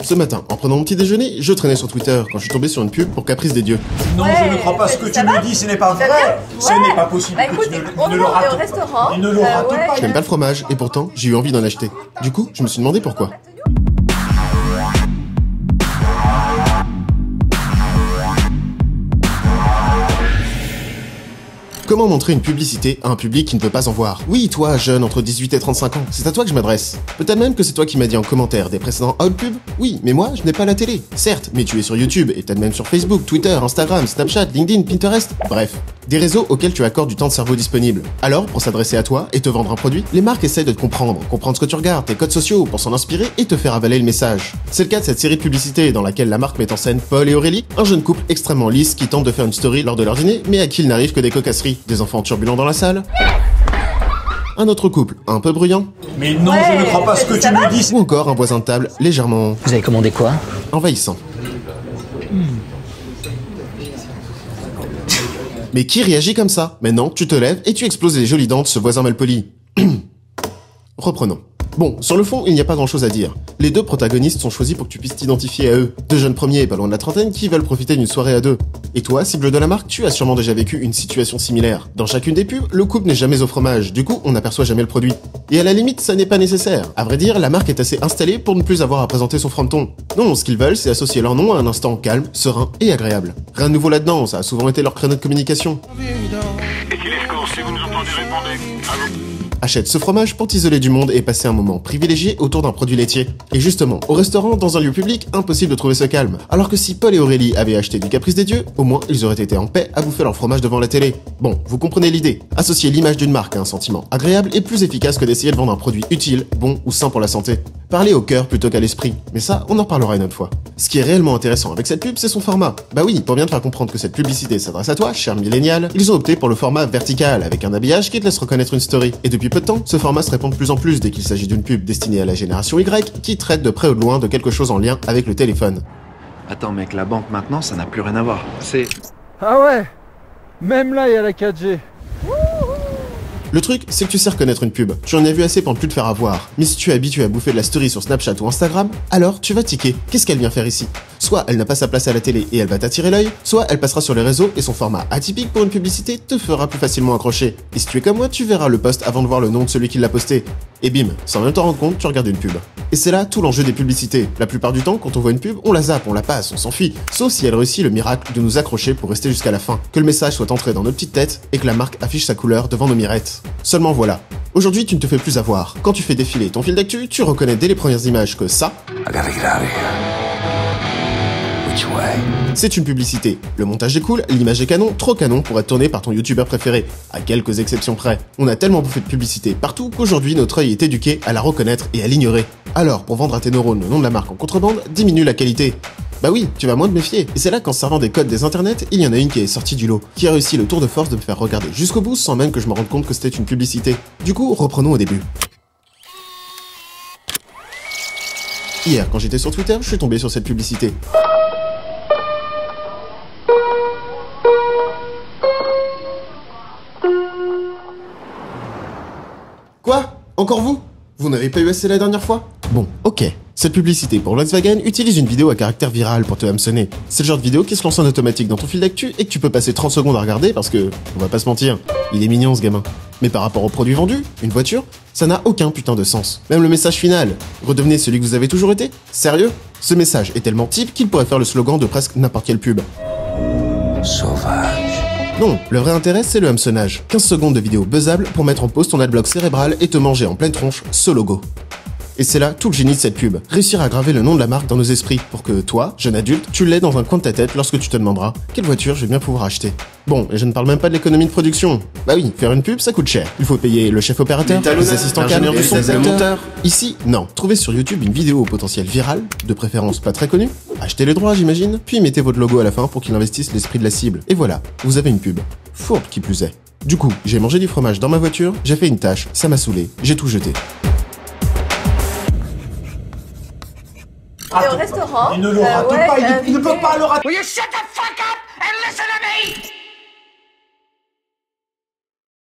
Ce matin, en prenant mon petit déjeuner, je traînais sur Twitter quand je suis tombé sur une pub pour Caprice des dieux. Non, je ne crois pas ce que tu me dis, ce n'est pas vrai. Ce n'est pas possible Bah, que écoute, tu on ne est le au rates restaurant. Il ne le rate ouais. pas. J'aime pas le fromage et pourtant, j'ai eu envie d'en acheter. Du coup, je me suis demandé pourquoi. Comment montrer une publicité à un public qui ne peut pas en voir? Oui, toi, jeune entre 18 et 35 ans, c'est à toi que je m'adresse. Peut-être même que c'est toi qui m'as dit en commentaire des précédents Outpub. Oui, mais moi, je n'ai pas la télé. Certes, mais tu es sur YouTube et peut-être même sur Facebook, Twitter, Instagram, Snapchat, LinkedIn, Pinterest. Bref, des réseaux auxquels tu accordes du temps de cerveau disponible. Alors, pour s'adresser à toi et te vendre un produit, les marques essayent de te comprendre ce que tu regardes, tes codes sociaux, pour s'en inspirer et te faire avaler le message. C'est le cas de cette série de publicités dans laquelle la marque met en scène Paul et Aurélie, un jeune couple extrêmement lisse qui tente de faire une story lors de leur dîner, mais à qui il n'arrive que des cocasseries. Des enfants turbulents dans la salle. Un autre couple, un peu bruyant. Mais non, je ne crois pas ce que tu me dis. Ou encore un voisin de table légèrement Vous avez commandé quoi? envahissant. Mais qui réagit comme ça? Maintenant, tu te lèves et tu exploses les jolies dents de ce voisin malpoli. Reprenons. Bon, sur le fond, il n'y a pas grand chose à dire. Les deux protagonistes sont choisis pour que tu puisses t'identifier à eux. Deux jeunes premiers, pas loin de la trentaine, qui veulent profiter d'une soirée à deux. Et toi, cible de la marque, tu as sûrement déjà vécu une situation similaire. Dans chacune des pubs, le couple n'est jamais au fromage, du coup, on n'aperçoit jamais le produit. Et à la limite, ça n'est pas nécessaire. À vrai dire, la marque est assez installée pour ne plus avoir à présenter son fronton. Non, ce qu'ils veulent, c'est associer leur nom à un instant calme, serein et agréable. Rien de nouveau là-dedans, ça a souvent été leur créneau de communication. Et qu'il est court, si vous nous entendez, répondez. Allô? Achète ce fromage pour t'isoler du monde et passer un moment privilégié autour d'un produit laitier. Et justement, au restaurant, dans un lieu public, impossible de trouver ce calme. Alors que si Paul et Aurélie avaient acheté du Caprice des dieux, au moins ils auraient été en paix à bouffer leur fromage devant la télé. Bon, vous comprenez l'idée. Associer l'image d'une marque à un sentiment agréable est plus efficace que d'essayer de vendre un produit utile, bon ou sain pour la santé. Parlez au cœur plutôt qu'à l'esprit. Mais ça, on en reparlera une autre fois. Ce qui est réellement intéressant avec cette pub, c'est son format. Bah oui, pour bien te faire comprendre que cette publicité s'adresse à toi, cher millénial, ils ont opté pour le format vertical, avec un habillage qui te laisse reconnaître une story. Et depuis peu de temps, ce format se répand de plus en plus dès qu'il s'agit d'une pub destinée à la génération Y, qui traite de près ou de loin de quelque chose en lien avec le téléphone. Attends mec, la banque maintenant, ça n'a plus rien à voir. C'est... Ah ouais. Même là, il y a la 4G. Le truc, c'est que tu sais reconnaître une pub. Tu en as vu assez pour ne plus te faire avoir. Mais si tu es habitué à bouffer de la story sur Snapchat ou Instagram, alors tu vas tiquer. Qu'est-ce qu'elle vient faire ici? Soit elle n'a pas sa place à la télé et elle va t'attirer l'œil, soit elle passera sur les réseaux et son format atypique pour une publicité te fera plus facilement accrocher. Et si tu es comme moi, tu verras le post avant de voir le nom de celui qui l'a posté. Et bim, sans même t'en rendre compte, tu regardes une pub. Et c'est là tout l'enjeu des publicités. La plupart du temps, quand on voit une pub, on la zappe, on la passe, on s'enfuit. Sauf si elle réussit le miracle de nous accrocher pour rester jusqu'à la fin. Que le message soit entré dans nos petites têtes et que la marque affiche sa couleur devant nos mirettes. Seulement voilà. Aujourd'hui, tu ne te fais plus avoir. Quand tu fais défiler ton fil d'actu, tu reconnais dès les premières images que ça... c'est une publicité. Le montage est cool, l'image est canon, trop canon pour être tourné par ton youtubeur préféré. À quelques exceptions près. On a tellement bouffé de publicité partout qu'aujourd'hui notre œil est éduqué à la reconnaître et à l'ignorer. Alors, pour vendre à tes neurones le nom de la marque en contrebande, diminue la qualité. Bah oui, tu vas moins te méfier. Et c'est là qu'en servant des codes des internets, il y en a une qui est sortie du lot, qui a réussi le tour de force de me faire regarder jusqu'au bout sans même que je me rende compte que c'était une publicité. Du coup, reprenons au début. Hier, quand j'étais sur Twitter, je suis tombé sur cette publicité. Quoi? Encore vous? Vous n'avez pas eu assez la dernière fois? Bon, ok. Cette publicité pour Volkswagen utilise une vidéo à caractère viral pour te hameçonner. C'est le genre de vidéo qui se lance en automatique dans ton fil d'actu et que tu peux passer 30 secondes à regarder parce que, on va pas se mentir, il est mignon ce gamin. Mais par rapport au produit vendu, une voiture, ça n'a aucun putain de sens. Même le message final, redevenez celui que vous avez toujours été? Sérieux? Ce message est tellement type qu'il pourrait faire le slogan de presque n'importe quelle pub. Sauvage. Non, le vrai intérêt c'est le hameçonnage. 15 secondes de vidéo buzzable pour mettre en pause ton adblock cérébral et te manger en pleine tronche ce logo. Et c'est là tout le génie de cette pub. Réussir à graver le nom de la marque dans nos esprits pour que toi, jeune adulte, tu l'aies dans un coin de ta tête lorsque tu te demanderas quelle voiture je vais bien pouvoir acheter. Bon, et je ne parle même pas de l'économie de production. Bah oui, faire une pub ça coûte cher. Il faut payer le chef opérateur, les assistants cadres, du son, le monteur. Ici, non. Trouvez sur YouTube une vidéo au potentiel viral, de préférence pas très connue. Achetez les droits, j'imagine, puis mettez votre logo à la fin pour qu'il investisse l'esprit de la cible. Et voilà, vous avez une pub. Fourbe qui plus est. Du coup, j'ai mangé du fromage dans ma voiture, j'ai fait une tâche, ça m'a saoulé, j'ai tout jeté. Et au restaurant. Il ne le rate pas, il ne peut pas le rater. Will you shut the fuck up and listen to me?